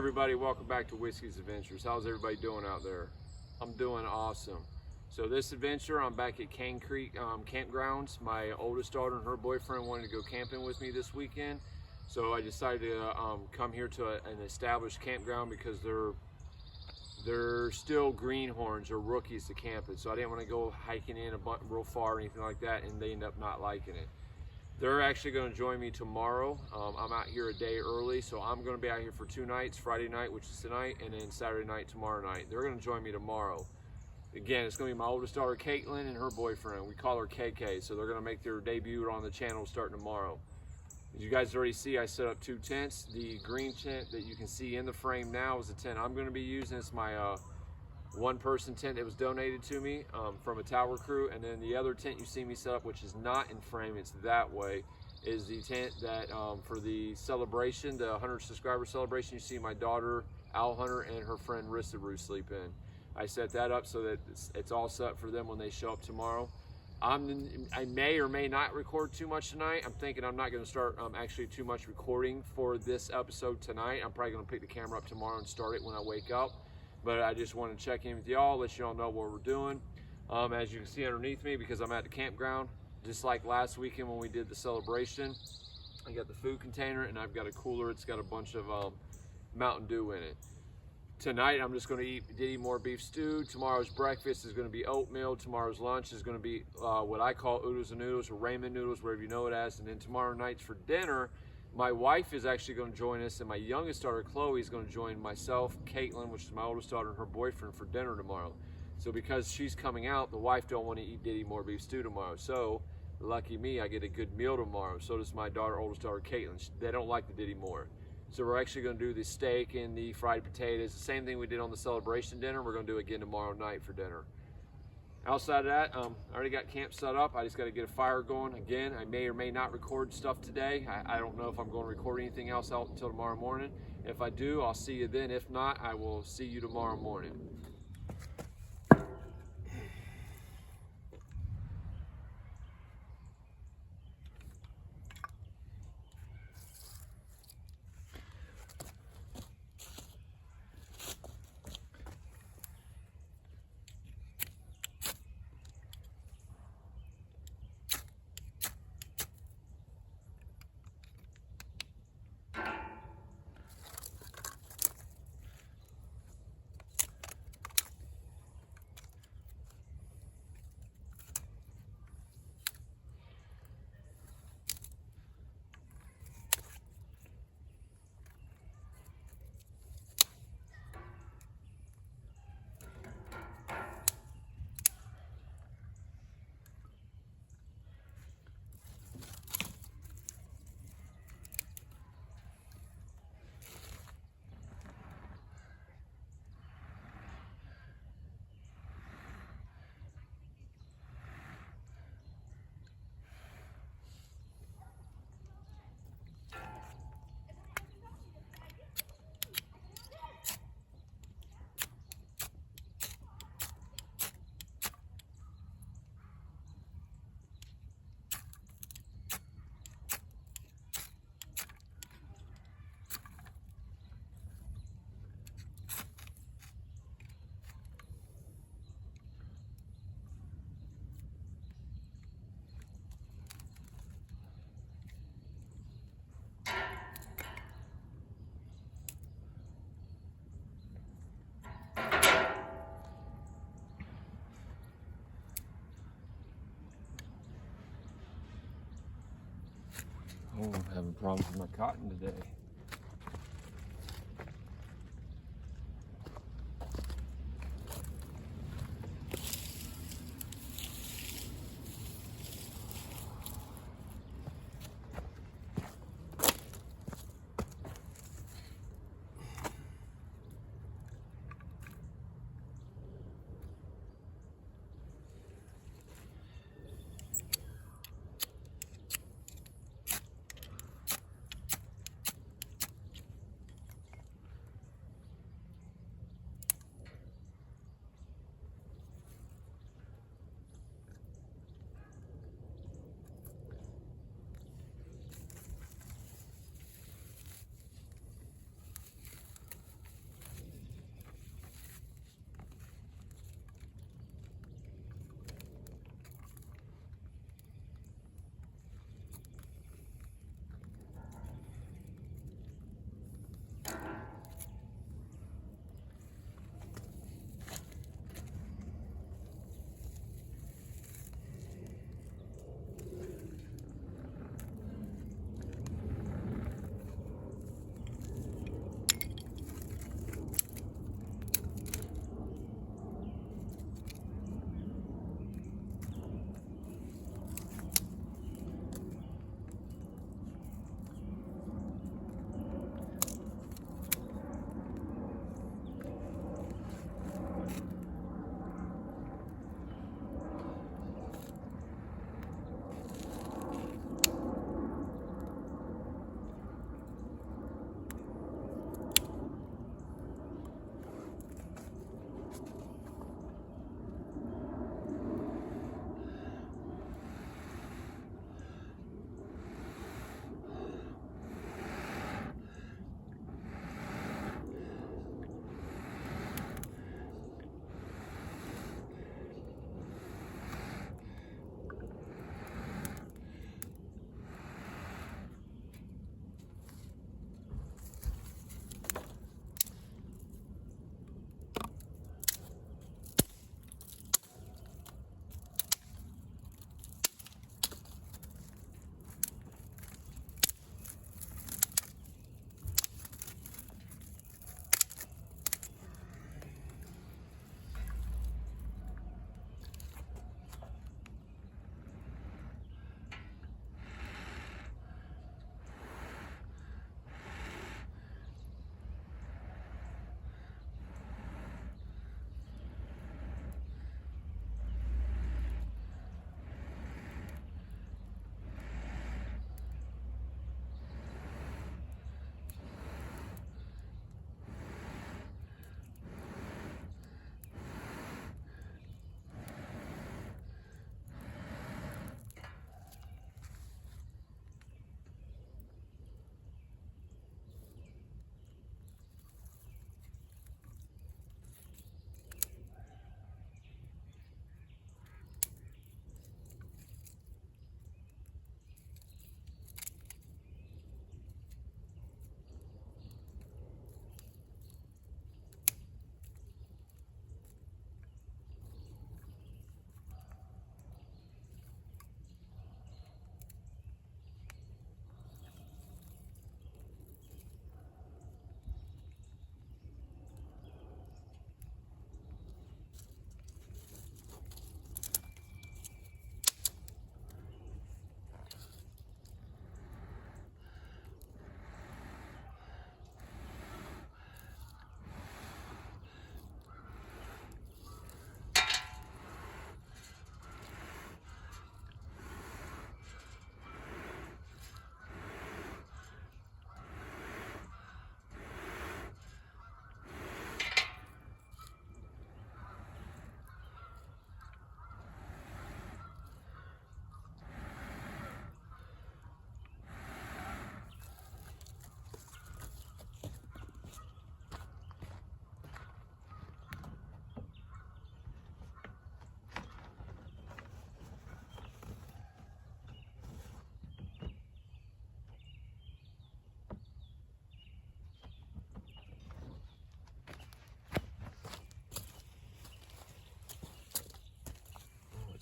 everybody, welcome back to Whiskey's Adventures. How's everybody doing out there? I'm doing awesome. So this adventure, I'm back at Cane Creek campgrounds. My oldest daughter and her boyfriend wanted to go camping with me this weekend. So I decided to come here to an established campground because they're still greenhorns or rookies to camping. So I didn't want to go hiking in real far or anything like that, and they end up not liking it. They're actually going to join me tomorrow. I'm out here a day early, so I'm going to be out here for 2 nights, Friday night, which is tonight, and then Saturday night, tomorrow night. They're going to join me tomorrow. Again, it's going to be my oldest daughter, Caitlin, and her boyfriend. We call her KK, so they're going to make their debut on the channel starting tomorrow. As you guys already see, I set up 2 tents. The green tent that you can see in the frame now is the tent I'm going to be using. It's my one-person tent that was donated to me from a tower crew, and then the other tent you see me set up, which is not in frame, it's that way, is the tent that for the celebration, the 100 subscriber celebration, you see my daughter Owl Hunter and her friend Rissa Roo sleep in. I set that up so that it's all set for them when they show up tomorrow. I may or may not record too much tonight. I'm thinking I'm not going to start actually too much recording for this episode tonight. I'm probably going to pick the camera up tomorrow and start it when I wake up. But I just want to check in with y'all, let y'all know what we're doing. As you can see underneath me, because I'm at the campground, just like last weekend when we did the celebration, I got the food container and I've got a cooler. It's got a bunch of Mountain Dew in it. Tonight I'm just going to eat more beef stew. Tomorrow's breakfast is going to be oatmeal. Tomorrow's lunch is going to be what I call oodles and noodles or ramen noodles, wherever you know it as. And then tomorrow night's for dinner, my wife is actually going to join us, and my youngest daughter, Chloe, is going to join myself, Caitlin, which is my oldest daughter, and her boyfriend for dinner tomorrow. So because she's coming out, the wife don't want to eat more beef stew tomorrow. So lucky me, I get a good meal tomorrow. So does my oldest daughter, Caitlin. They don't like the Diddy more. So we're actually going to do the steak and the fried potatoes. The same thing we did on the celebration dinner, we're going to do again tomorrow night for dinner. Outside of that, I already got camp set up. I just got to get a fire going. Again, I may or may not record stuff today. I don't know if I'm going to record anything else out until tomorrow morning. If I do, I'll see you then. If not, I will see you tomorrow morning. Oh, I'm having problems with my cotton today.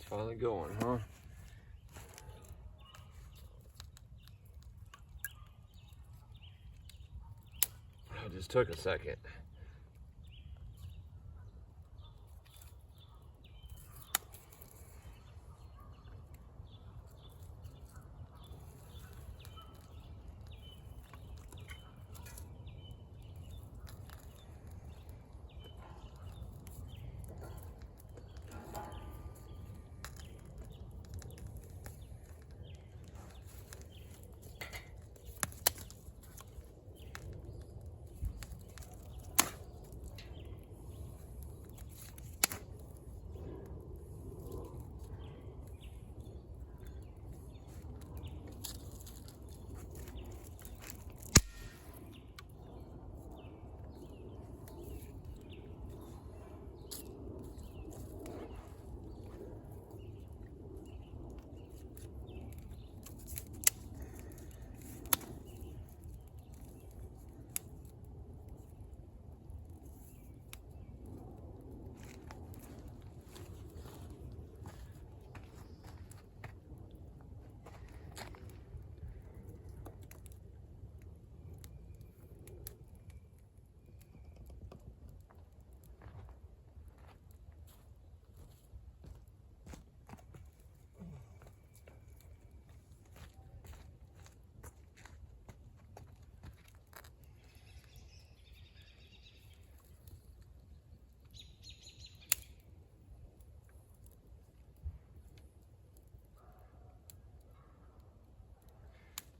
Finally going, huh? It just took a second.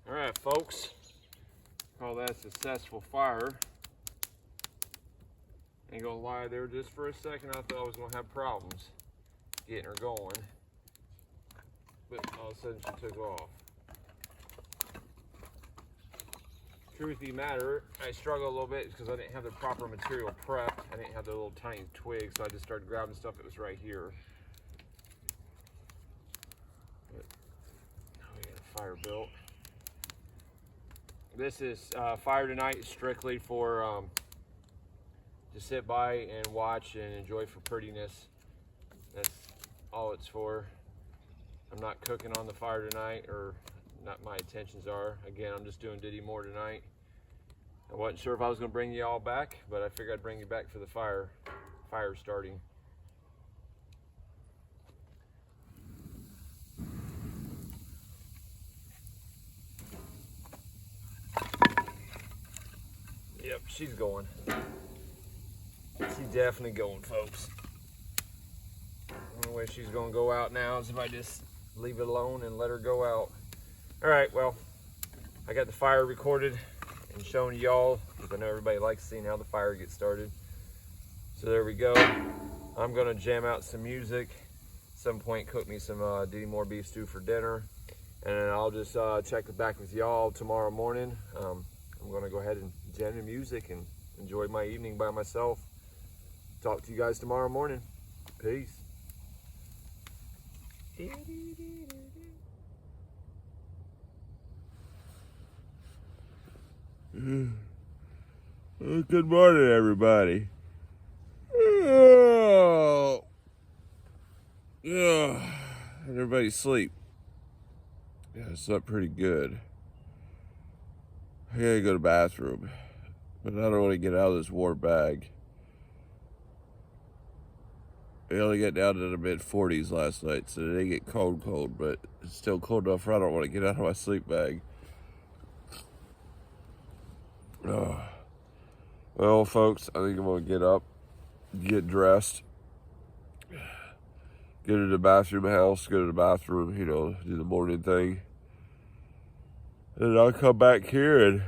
All right, folks. Call that a successful fire. Ain't gonna lie, there just for a second I thought I was gonna have problems getting her going, but all of a sudden she took off. Truth be matter, I struggled a little bit because I didn't have the proper material prepped. I didn't have the little tiny twigs, so I just started grabbing stuff that was right here. But now we got a fire built. This is fire tonight strictly for to sit by and watch and enjoy for prettiness. That's all it's for. I'm not cooking on the fire tonight, or not my intentions are. Again, I'm just doing Diddy Moore tonight. I wasn't sure if I was going to bring you all back, but I figured I'd bring you back for the fire starting. Yep, she's going. She's definitely going, folks. The only way she's going to go out now is if I just leave it alone and let her go out. All right, well, I got the fire recorded and showing y'all, because I know everybody likes seeing how the fire gets started. So there we go. I'm going to jam out some music. At some point, cook me some Diddy Moore beef stew for dinner. And then I'll just check back with y'all tomorrow morning. I'm going to go ahead and jam the music and enjoy my evening by myself. Talk to you guys tomorrow morning. Peace. Good morning, everybody. Oh, everybody sleep. Yeah, I slept pretty good. I gotta go to the bathroom, but I don't want to get out of this warm bag. I only got down to the mid-40s last night, so it didn't get cold, but it's still cold enough where I don't want to get out of my sleep bag. Well, folks, I think I'm going to get up, get dressed, go to the bathroom house, go to the bathroom, do the morning thing. And I'll come back here and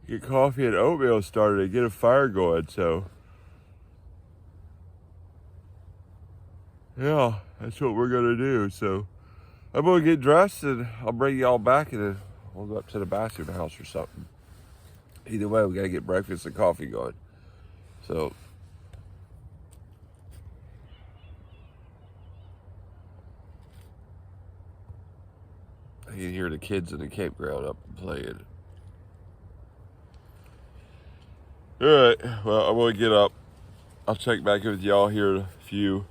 get coffee and oatmeal started and get a fire going, so. Yeah, that's what we're gonna do. So I'm gonna get dressed and I'll bring y'all back and then we'll go up to the bathroom house or something. Either way, we gotta get breakfast and coffee going. So I can hear the kids in the campground up playing. All right, well, I'm gonna get up. I'll check back in with y'all here in a few.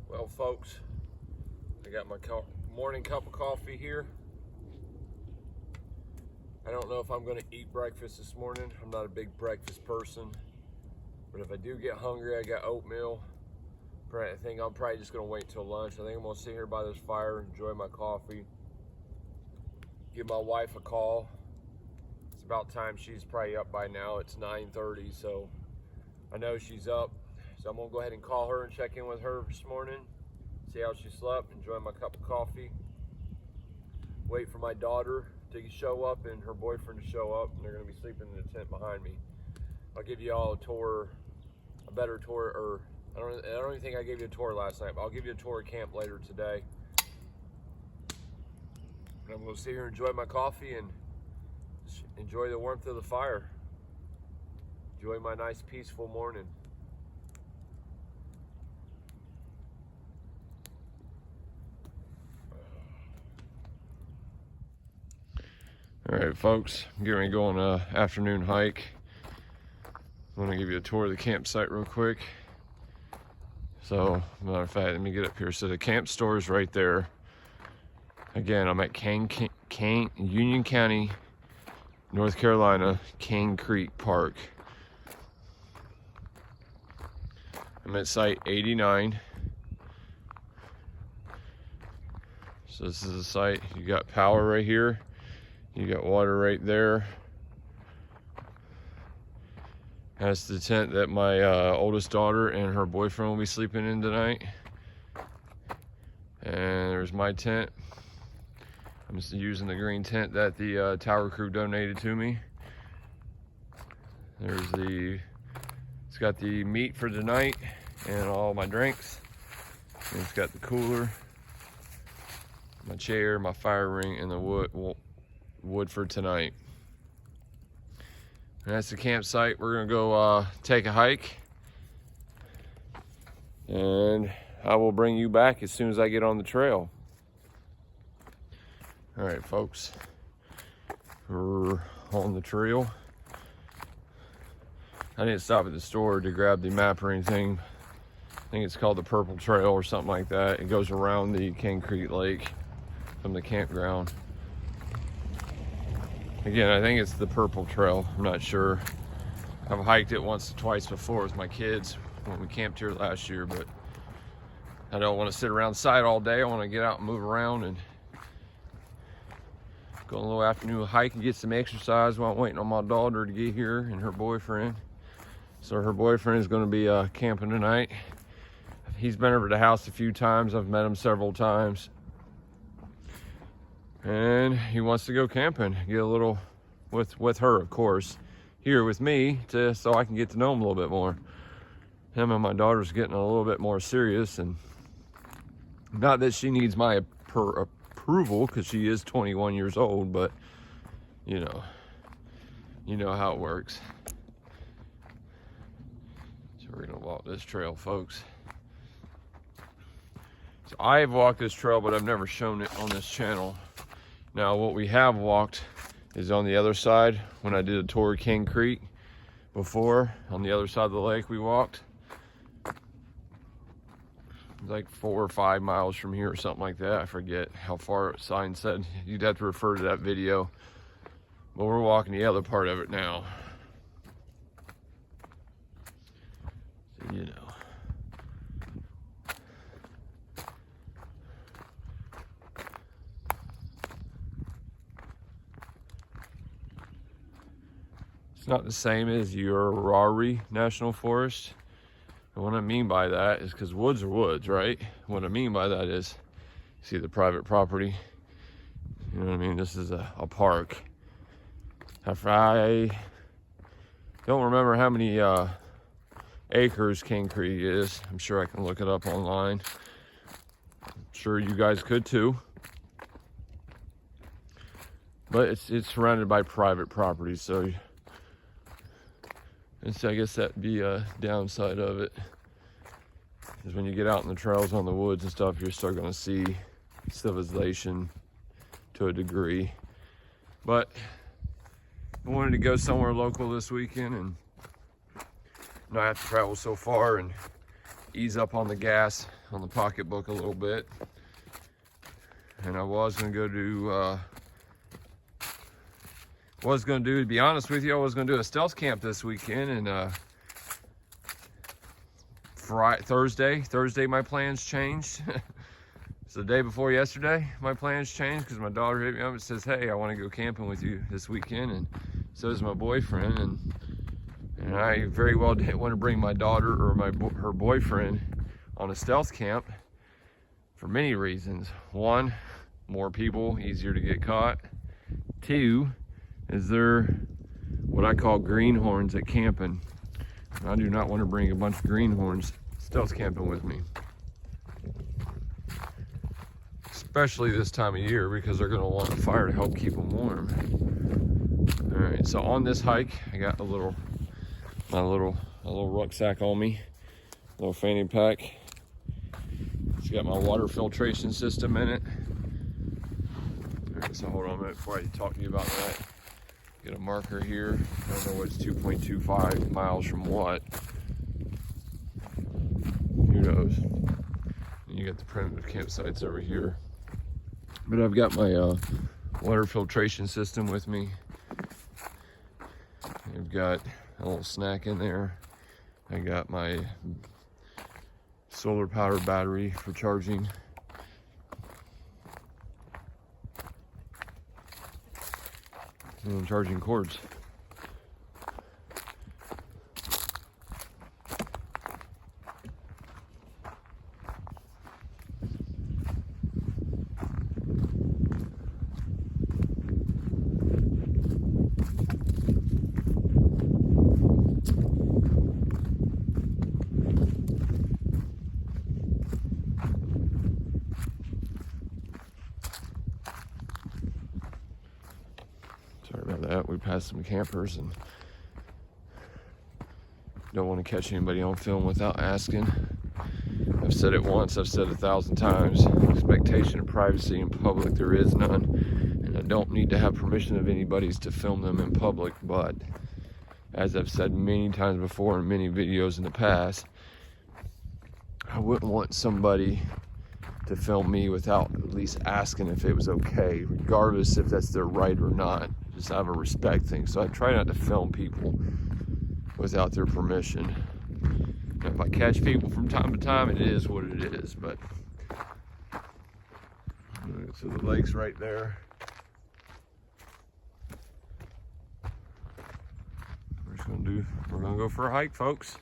Well, folks, I got my morning cup of coffee here. I don't know if I'm going to eat breakfast this morning. I'm not a big breakfast person, but if I do get hungry, I got oatmeal. I think I'm probably just going to wait till lunch. I think I'm going to sit here by this fire, enjoy my coffee, give my wife a call. It's about time. She's probably up by now. It's 9:30, so I know she's up. So I'm gonna go ahead and call her and check in with her this morning, see how she slept, enjoy my cup of coffee, wait for my daughter to show up and her boyfriend to show up, and they're gonna be sleeping in the tent behind me. I'll give you all a tour, a better tour, or I don't even think I gave you a tour last night, but I'll give you a tour of camp later today. And I'm gonna sit here and enjoy my coffee and just enjoy the warmth of the fire. Enjoy my nice peaceful morning. All right, folks, I'm getting ready to go on an afternoon hike. I'm gonna give you a tour of the campsite real quick. So, matter of fact, let me get up here. So the camp store is right there. Again, I'm at Union County, North Carolina, Cane Creek Park. I'm at site 89. So this is the site. You got power right here. You got water right there. That's the tent that my oldest daughter and her boyfriend will be sleeping in tonight. And there's my tent. I'm just using the green tent that the tower crew donated to me. It's got the meat for tonight and all my drinks. And it's got the cooler, my chair, my fire ring, and the wood for tonight. And that's the campsite. We're gonna go take a hike, and I will bring you back as soon as I get on the trail. All right, folks, we're on the trail. I didn't stop at the store to grab the map or anything. I think it's called the Purple Trail or something like that. It goes around the Cane Creek Lake from the campground. Again, I think it's the Purple Trail. I'm not sure. I've hiked it once or twice before with my kids when we camped here last year, but I don't want to sit around the site all day. I want to get out and move around and go on a little afternoon hike and get some exercise while I'm waiting on my daughter to get here and her boyfriend. So her boyfriend is going to be camping tonight. He's been over to the house a few times. I've met him several times. And he wants to go camping, get a little with her, of course, here with me, so I can get to know him a little bit more. Him and my daughter's getting a little bit more serious, and not that she needs my approval, because she is 21 years old, but you know how it works. So we're gonna walk this trail, folks. So I've walked this trail, but I've never shown it on this channel. Now, what we have walked is on the other side. When I did a tour of Cane Creek before, on the other side of the lake we walked. It's like 4 or 5 miles from here or something like that. I forget how far the sign said. You'd have to refer to that video. But we're walking the other part of it now. So, you know. It's not the same as your Rari National Forest. And what I mean by that is because woods are woods, right? What I mean by that is, see the private property? You know what I mean? This is a park. I don't remember how many acres Cane Creek is. I'm sure I can look it up online. I'm sure you guys could too. But it's surrounded by private property, so I guess that'd be a downside of it. Is when you get out in the trails on the woods and stuff, you're still going to see civilization to a degree. But I wanted to go somewhere local this weekend and not have to travel so far and ease up on the gas on the pocketbook a little bit. And I was going to go to to be honest with you, I was going to do a stealth camp this weekend, and Thursday my plans changed. So the day before yesterday, my plans changed because my daughter hit me up and says, hey, I want to go camping with you this weekend, and so does my boyfriend, and I very well didn't want to bring my daughter or her boyfriend on a stealth camp for many reasons. One, more people, easier to get caught. Two, is there what I call greenhorns at camping. I do not want to bring a bunch of greenhorns stealth camping with me, especially this time of year, because they're going to want a fire to help keep them warm. All right, so on this hike, I got a little rucksack on me, a little fanny pack. It's got my water filtration system in it. All right, so hold on a minute before I talk to you about that. Get a marker here. I don't know what's 2.25 miles from what. Who knows? And you got the primitive campsites over here. But I've got my water filtration system with me. I've got a little snack in there. I got my solar powered battery for charging. And charging cords. Sorry about that. We passed some campers and don't want to catch anybody on film without asking. I've said it once, I've said it 1,000 times. Expectation of privacy in public, there is none. And I don't need to have permission of anybody's to film them in public, but as I've said many times before in many videos in the past, I wouldn't want somebody to film me without at least asking if it was okay, regardless if that's their right or not. Just have a respect thing. So I try not to film people without their permission. And if I catch people from time to time, it is what it is. But so the lake's right there. We're gonna go for a hike, folks.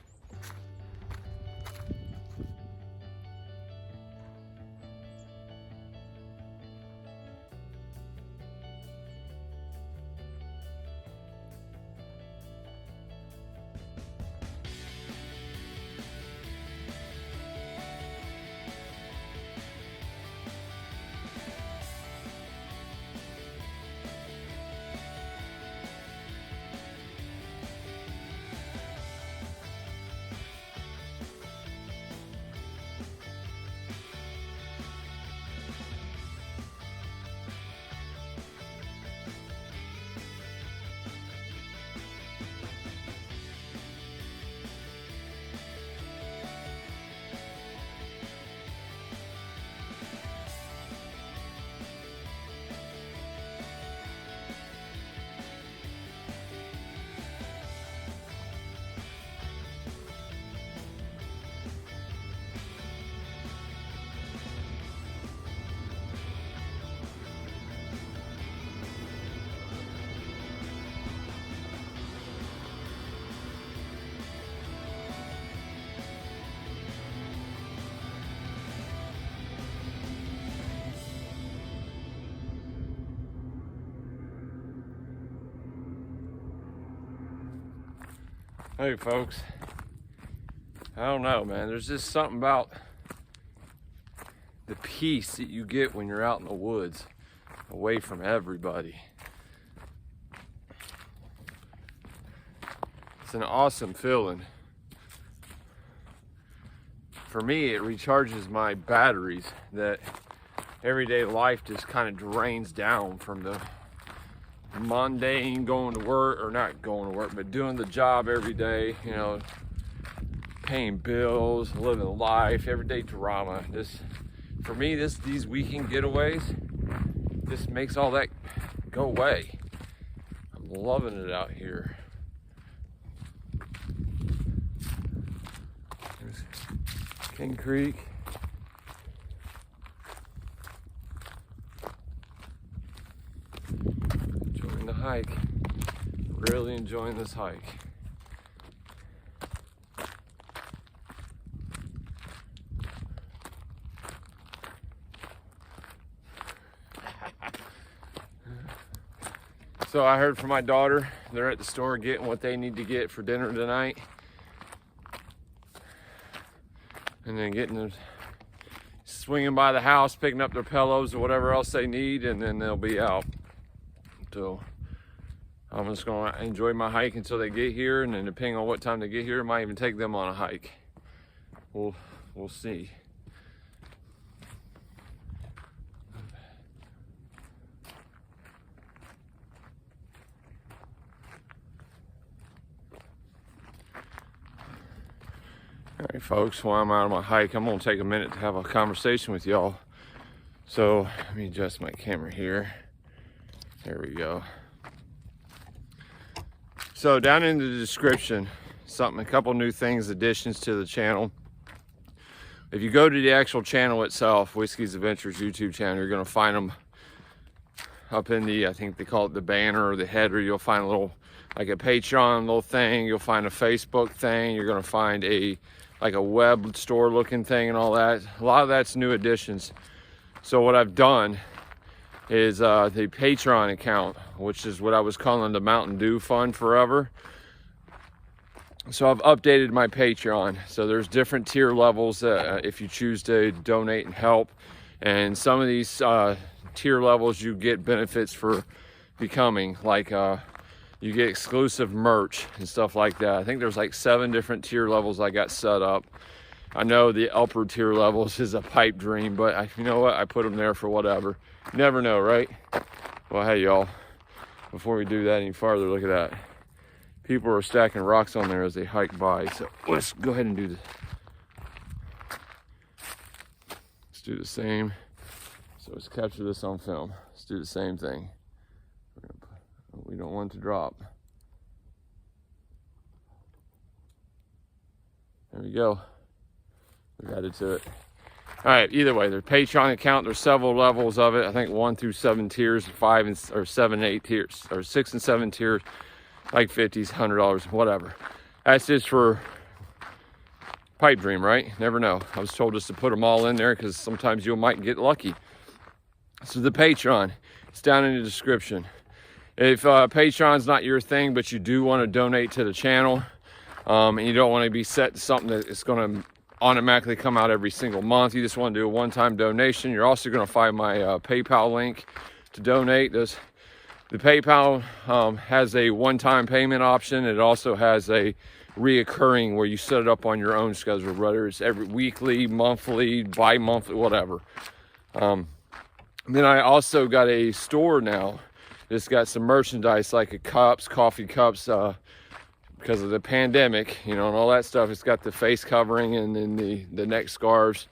Hey folks, I don't know, man, there's just something about the peace that you get when you're out in the woods away from everybody. It's an awesome feeling. For me, it recharges my batteries that everyday life just kind of drains down from the mundane going to work, or not going to work, but doing the job every day, you know, paying bills, living life, everyday drama. This, for me, these weekend getaways just makes all that go away. I'm loving it out here. There's King Creek. hike. Really enjoying this hike. So I heard from my daughter, they're at the store getting what they need to get for dinner tonight. And then swinging by the house, picking up their pillows or whatever else they need, and then they'll be out. So I'm just gonna enjoy my hike until they get here, and then depending on what time they get here, I might even take them on a hike. We'll see. All right, folks, while I'm out on my hike, I'm gonna take a minute to have a conversation with y'all. So let me adjust my camera here. There we go. So down in the description, a couple new things, additions to the channel. If you go to the actual channel itself, Whiskey's Adventures YouTube channel, you're gonna find them up in the, I think they call it the banner or the header. You'll find a little, like a Patreon little thing. You'll find a Facebook thing. You're gonna find like a web store looking thing and all that. A lot of that's new additions. So what I've done is the Patreon account, which is what I was calling the Mountain Dew Fund forever. So I've updated my Patreon. So there's different tier levels if you choose to donate and help. And some of these tier levels you get benefits for becoming, like you get exclusive merch and stuff like that. I think there's like 7 different tier levels I got set up. I know the upper tier levels is a pipe dream, but you know what? I put them there for whatever. You never know, right? Well, hey, y'all, before we do that any farther, look at that. People are stacking rocks on there as they hike by. So let's go ahead and do this. Let's do the same. So let's capture this on film. Let's do the same thing. We don't want it to drop. There we go. We added to it. All right, either way, their Patreon account, there's several levels of it. I think 1 through 7 tiers, 5 or 7, 8 tiers, or 6 and 7 tiers, like $50s, $100, whatever. That's just for pipe dream, right? Never know. I was told just to put them all in there because sometimes you might get lucky. So the Patreon, it's down in the description. If Patreon's not your thing, but you do want to donate to the channel, and you don't want to be set to something that is going to automatically come out every single month, you just want to do a one-time donation, you're also going to find my PayPal link to donate. The PayPal has a one-time payment option. It also has a reoccurring where you set it up on your own schedule, whether it's every weekly, monthly, bi-monthly, whatever. Then I also got a store now. It's got some merchandise like cups, coffee cups, because of the pandemic, you know, and all that stuff. It's got the face covering and then the neck scarves.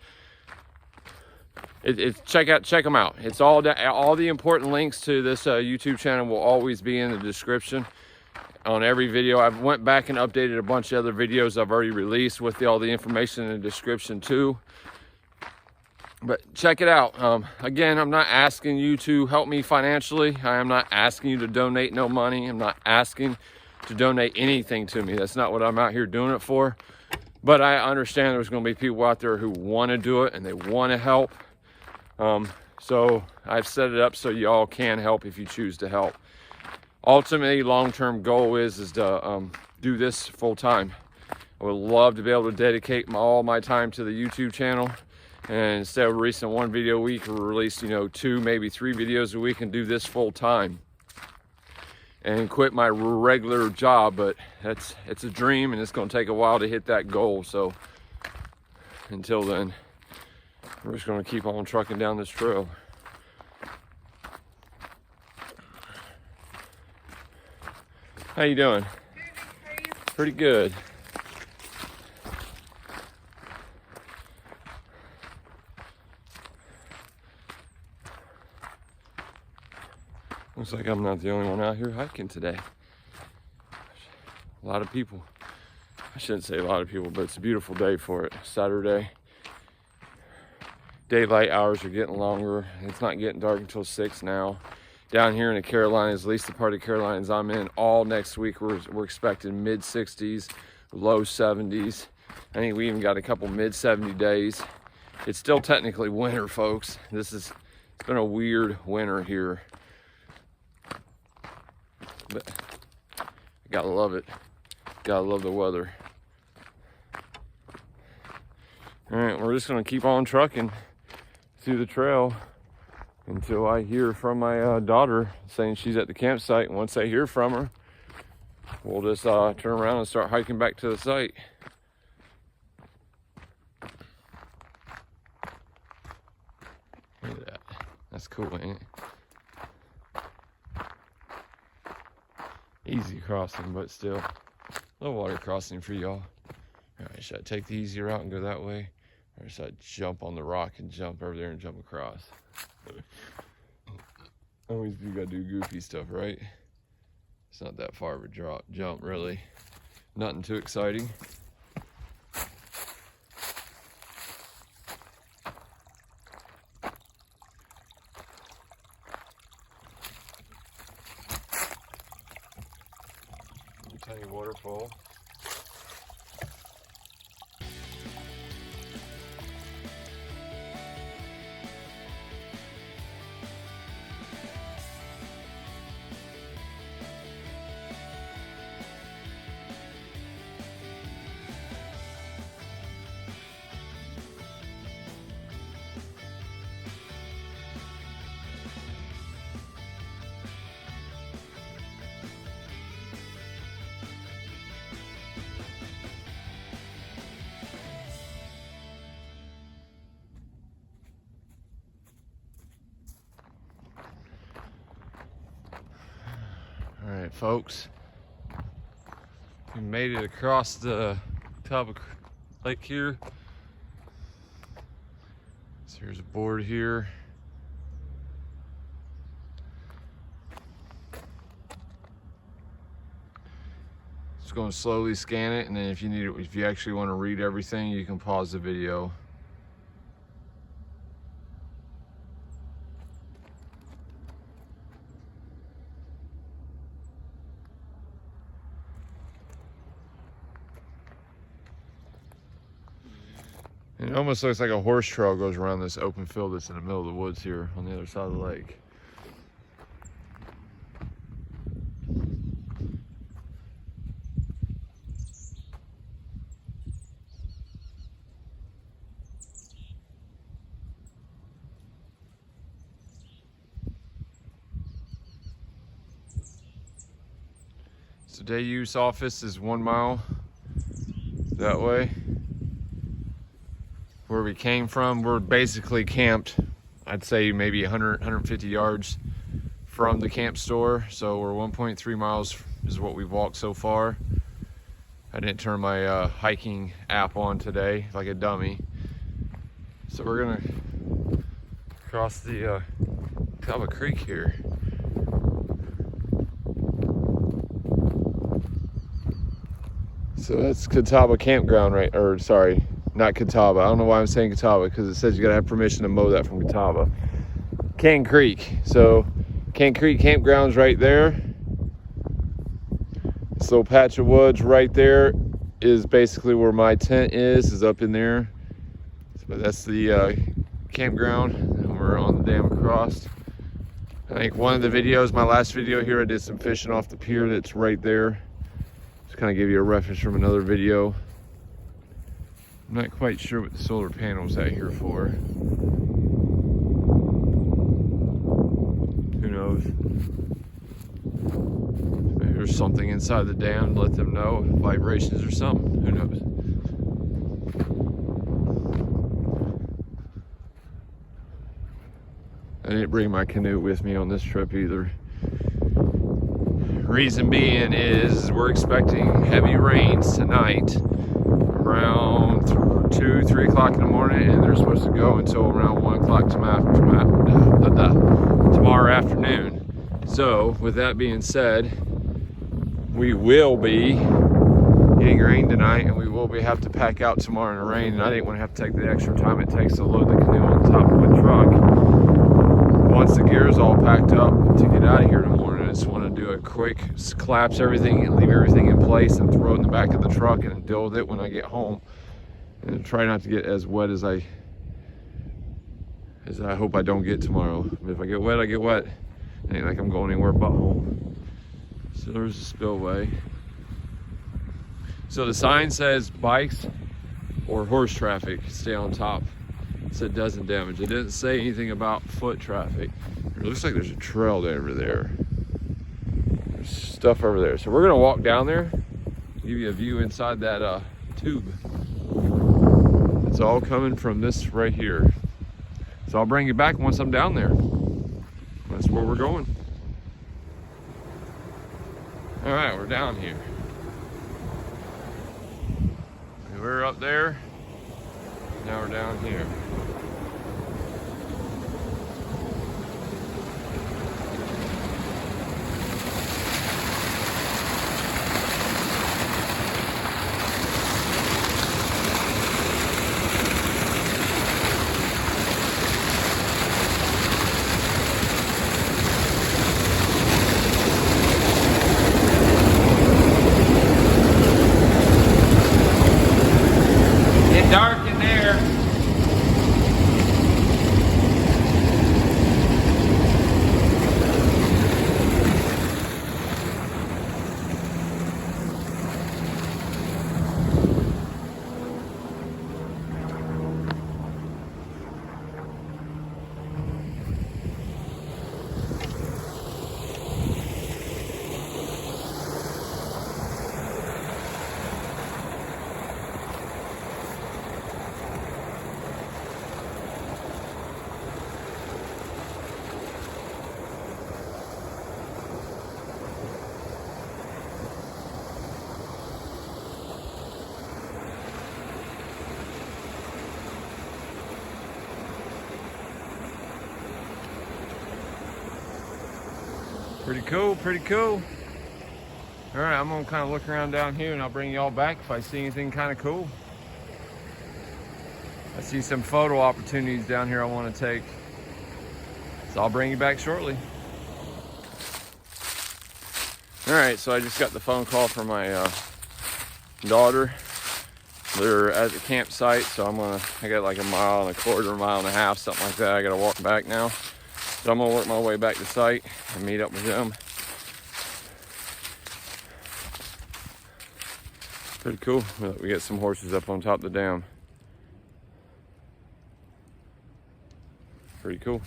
Check them out. It's all the important links to this YouTube channel will always be in the description on every video. I've went back and updated a bunch of other videos I've already released with all the information in the description too. But check it out. Again, I'm not asking you to help me financially. I am not asking you to donate no money. I'm not asking to donate anything to me. That's not what I'm out here doing it for. But I understand there's going to be people out there who want to do it and they want to help. So I've set it up so y'all can help if you choose to help. Ultimately, long-term goal is to do this full time. I would love to be able to dedicate all my time to the YouTube channel. And instead of releasing 1 video a week, we'll release, 2, maybe 3 videos a week and do this full time. And quit my regular job, but it's a dream and it's going to take a while to hit that goal. So until then, we're just going to keep on trucking down this trail. How you doing? Pretty good. Looks like I'm not the only one out here hiking today. A lot of people. I shouldn't say a lot of people, but it's a beautiful day for it. Saturday. Daylight hours are getting longer. It's not getting dark until 6 now. down here in the Carolinas, at least the part of the Carolinas I'm in, all next week we're expecting mid 60s, low 70s. I think we even got a couple mid 70 days. It's still technically winter, folks. It's been a weird winter here, but I gotta love it. Gotta love the weather. All right, we're just gonna keep on trucking through the trail until I hear from my daughter saying she's at the campsite. And once I hear from her, we'll just turn around and start hiking back to the site. Look at that. That's cool, ain't it? Easy crossing, but still a little water crossing for y'all. All right, should I take the easy route and go that way? Or should I jump on the rock and jump over there and jump across? Always you gotta do goofy stuff, right? It's not that far of a jump, really. Nothing too exciting. Tiny waterfall. All right, folks, we made it across the top of lake here. So here's a board here. Just going to slowly scan it, and then if you actually want to read everything, you can pause the video. It almost looks like a horse trail goes around this open field that's in the middle of the woods here on the other side of the lake. So day use office is 1 mile that way. Where we came from, we're basically camped, I'd say maybe 150 yards from the camp store. So we're 1.3 miles is what we've walked so far. I didn't turn my hiking app on today like a dummy. So we're gonna cross the Catawba Creek here. So that's Catawba campground, right? Or sorry, not Catawba. I don't know why I'm saying Catawba, because it says you gotta have permission to mow that from Catawba. Can Creek. So Can Creek campground's right there. This little patch of woods right there is basically where my tent is up in there. So that's the campground, and we're on the dam across. I think one of the videos, my last video here, I did some fishing off the pier that's right there. Just kind of give you a reference from another video. I'm not quite sure what the solar panel's out here for. Who knows? Maybe there's something inside the dam to let them know, vibrations or something. Who knows? I didn't bring my canoe with me on this trip either. Reason being is we're expecting heavy rains tonight around 2, 3 o'clock in the morning, and they're supposed to go until around 1 o'clock tomorrow afternoon. So with that being said, we will be getting rain tonight, and we will have to pack out tomorrow in the rain, and I didn't want to have to take the extra time it takes to load the canoe on top of a truck. once the gear's all packed up to get out of here in the morning, I just want to do a quick collapse everything and leave everything in place and throw it in the back of the truck and deal with it when I get home. And try not to get as wet as I hope I don't get tomorrow. But if I get wet, I get wet. It ain't like I'm going anywhere but home. So there's a spillway. So the sign says bikes or horse traffic stay on top. It said doesn't damage. It didn't say anything about foot traffic. It looks like there's a trail over there. There's stuff over there. So we're gonna walk down there, give you a view inside that tube. It's all coming from this right here. So I'll bring you back once I'm down there. That's where we're going. All right, we're down here. We were up there, now we're down here. Dark in there. Pretty cool, pretty cool. All right, I'm gonna kind of look around down here and I'll bring y'all back if I see anything kind of cool. I see some photo opportunities down here I want to take. So I'll bring you back shortly. All right, so I just got the phone call from my daughter. They're at the campsite, so I got like a mile and a quarter, mile and a half, something like that. I gotta walk back now. So I'm gonna work my way back to site and meet up with them. Pretty cool. We get some horses up on top of the dam. Pretty cool.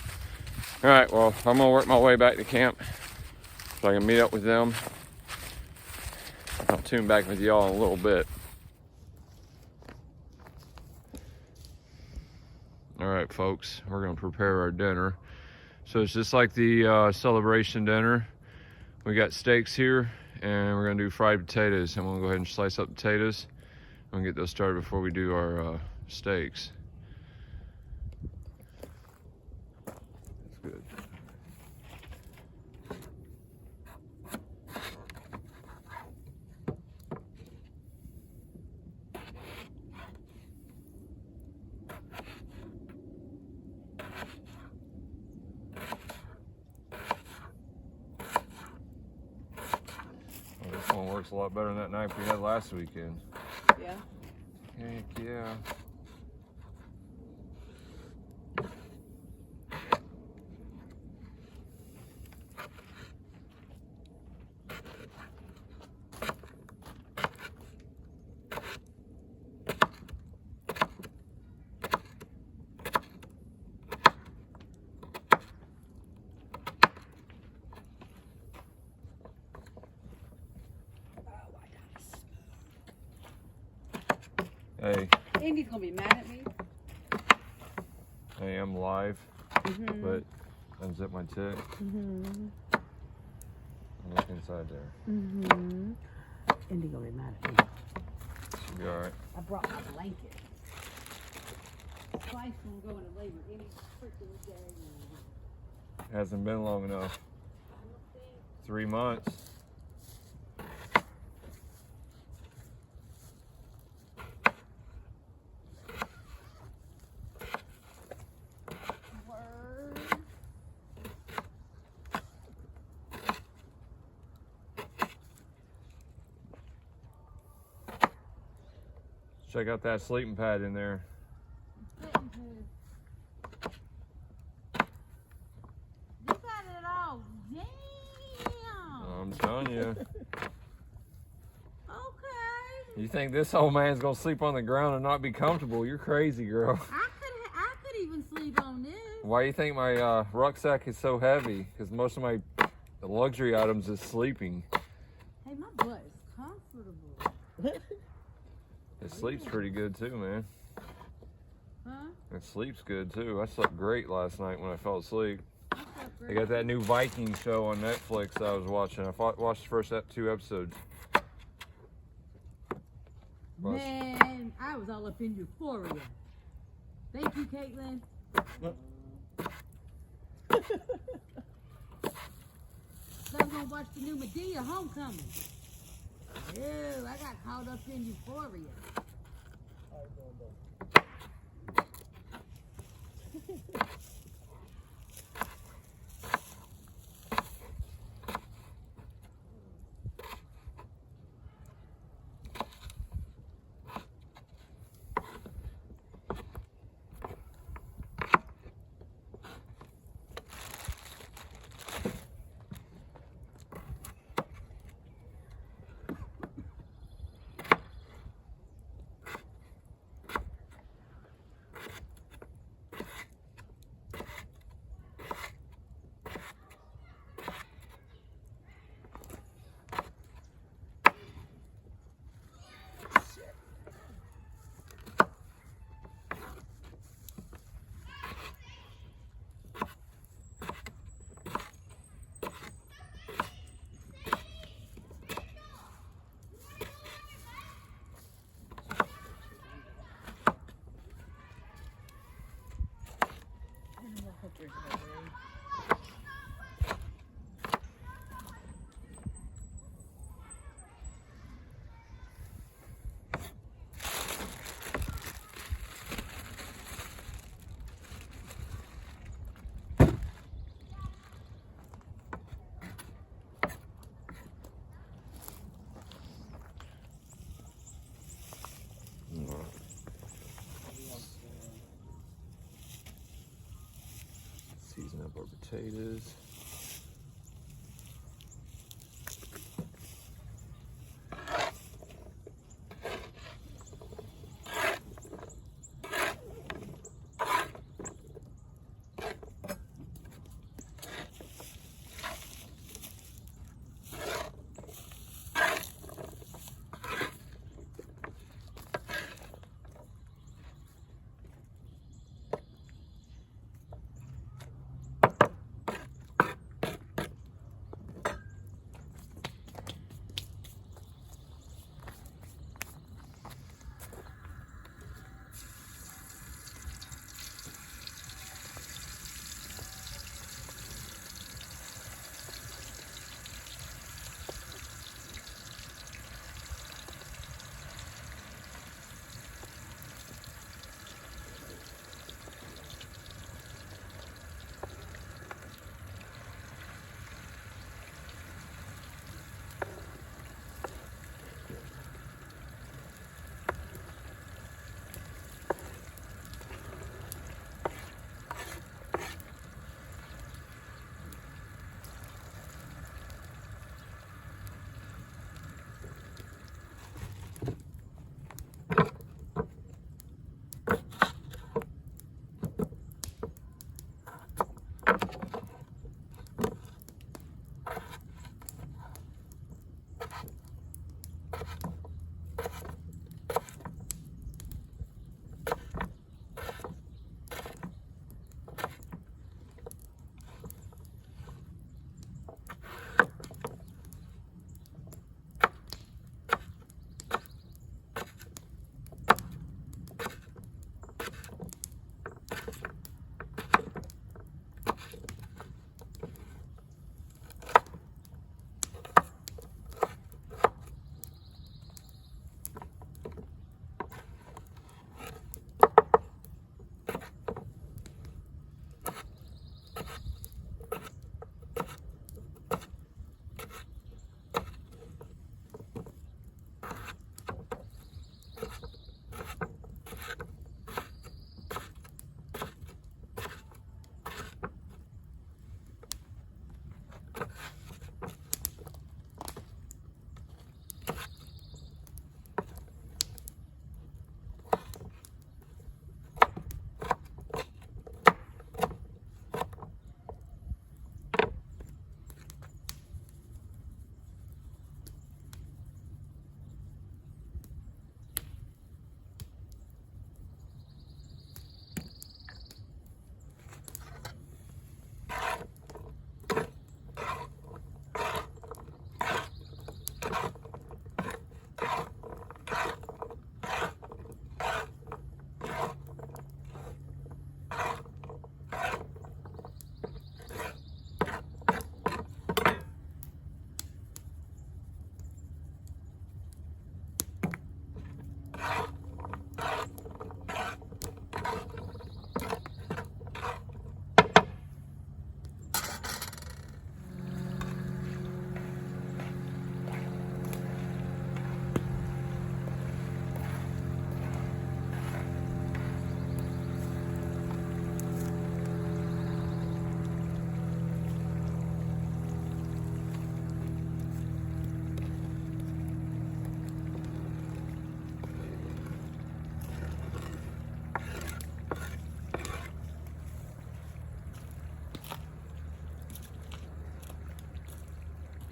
All right, well, I'm gonna work my way back to camp so I can meet up with them. I'll tune back with y'all in a little bit. All right, folks, we're gonna prepare our dinner. So it's just like the celebration dinner. We got steaks here and we're gonna do fried potatoes. I'm gonna go ahead and slice up potatoes. I'm gonna get those started before we do our steaks. That's good. This one works a lot better than that knife we had last weekend. Yeah. Heck yeah. Hey. Andy's gonna be mad at me. I am live, but unzip my tick. Look inside there. Andy gonna be mad at me. Should be alright. I brought my blanket. Twice when we're going to labor, any freaking day. Hasn't been long enough. 3 months. Check out that sleeping pad in there. You got it all. Damn. I'm telling you. Okay. You think this old man's gonna sleep on the ground and not be comfortable? You're crazy, girl. I could even sleep on this. Why do you think my rucksack is so heavy? Because most of my luxury items is sleeping. Hey, my butt is comfortable. It sleeps pretty good too, man. Huh? It sleeps good too. I slept great last night when I fell asleep. I slept They great. got that new Viking show on Netflix that I was watching. I watched the first 2 episodes. Man, I was all up in euphoria. Thank you, Caitlin. So I'm gonna watch the new Medea Homecoming. Ew, I got caught up in euphoria. Season up our potatoes.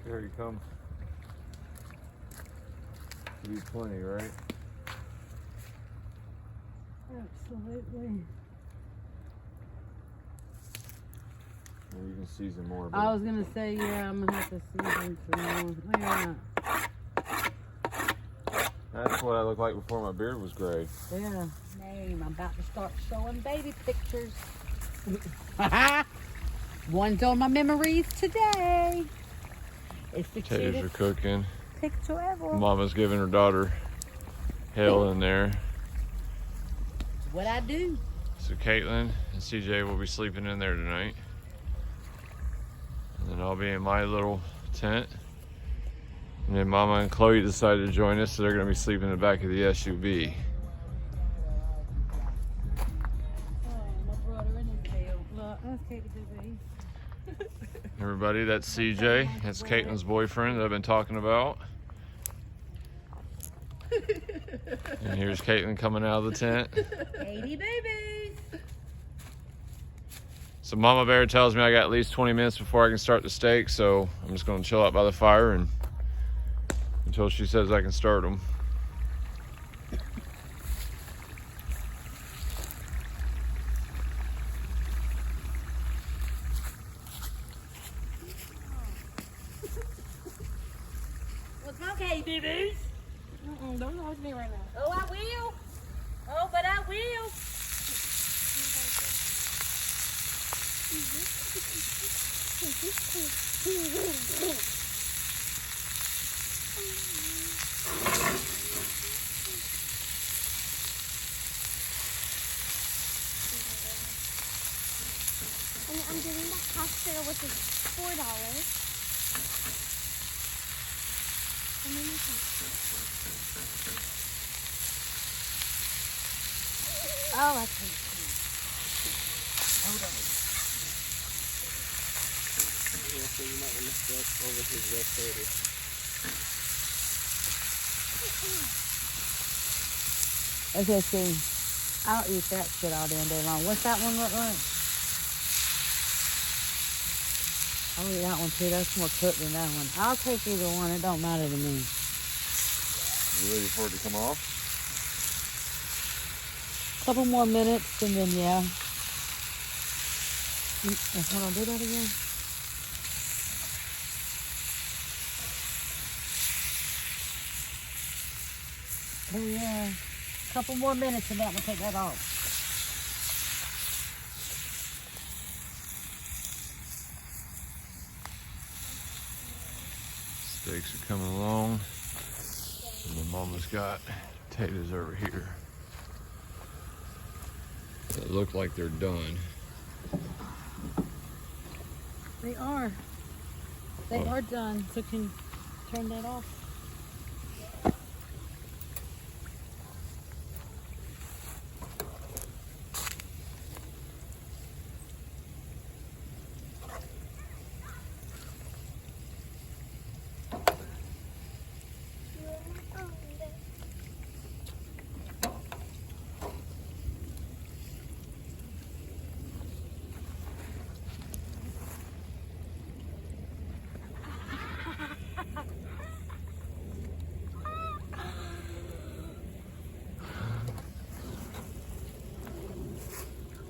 Here he comes. Should be plenty, right? Absolutely. Well, you can season more. I was gonna say, yeah, I'm gonna have to season some more. Look at That's what I looked like before my beard was gray. that. Yeah. Name. I'm about to start showing baby pictures. One's on my memories today. It's the Potatoes are cutest cooking. picture ever. Mama's giving her daughter hell in there. What I do. So Caitlin and CJ will be sleeping in there tonight. And then I'll be in my little tent. And then Mama and Chloe decided to join us, so they're gonna be sleeping in the back of the SUV. Everybody, that's CJ. That's Caitlin's boyfriend that I've been talking about. And here's Caitlin coming out of the tent. 80 babies. So Mama Bear tells me I got at least 20 minutes before I can start the steak, so I'm just gonna chill out by the fire and until she says I can start them. What's okay, babies? Don't hold me right now. Oh, I will. Oh, but I will. And I'm doing the pasta, which is $4. And then my pasta. Oh, that's pretty cool. Hold on. Yeah, so you might want to step over his left shoulder. Okay, see, I'll eat that shit all damn day long. What's that one look like? I'll eat that one too. That's more cooked than that one. I'll take either one. It don't matter to me. You ready for it to come off? Couple more minutes and then yeah. Hold on, do that again. Oh yeah. Couple more minutes and that will take that off. Steaks are coming along. And then Mama's got potatoes over here that look like they're done. They are. They Oh. are done. So can you turn that off?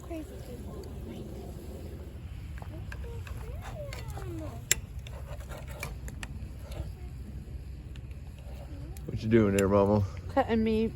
Crazy people. What you doing there, Mama? Cutting meat.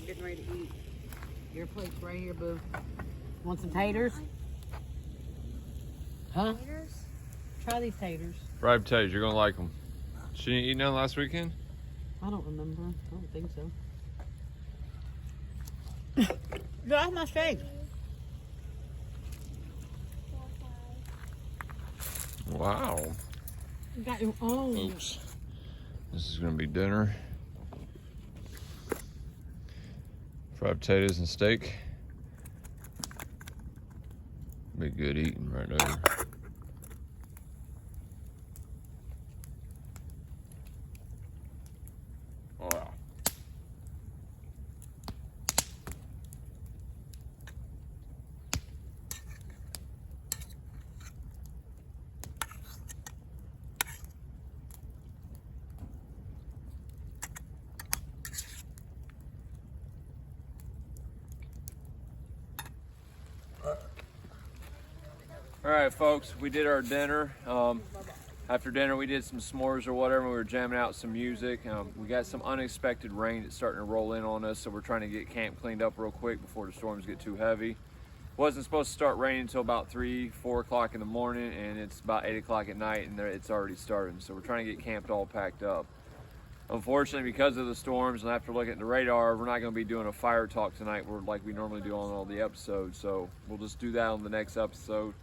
Getting ready to eat. Your plate's right here, boo. Want some taters? Huh? Taters? Try these taters. Fried potatoes, you're gonna like them. She didn't eat none last weekend? I don't remember. I don't think so. That's my steak. 4, 5. Wow. You got your own. Oops. This is gonna be dinner. Fried potatoes and steak. Be good eating right there. Wow. All right, folks, we did our dinner. After dinner, we did some s'mores or whatever. We were jamming out some music. We got some unexpected rain that's starting to roll in on us, so we're trying to get camp cleaned up real quick before the storms get too heavy. Wasn't supposed to start raining until about 3, 4 o'clock in the morning, and it's about 8 o'clock at night, and it's already starting. So we're trying to get camped all packed up. Unfortunately, because of the storms and after looking at the radar, we're not going to be doing a fire talk tonight like we normally do on all the episodes. So we'll just do that on the next episode.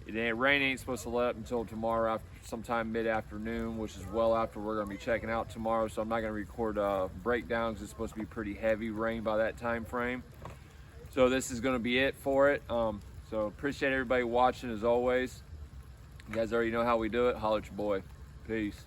Rain ain't supposed to let up until tomorrow, sometime mid-afternoon, which is well after we're going to be checking out tomorrow. So I'm not going to record breakdowns. It's supposed to be pretty heavy rain by that time frame. So this is going to be it for it. So appreciate everybody watching as always. You guys already know how we do it. Holler at your boy. Peace.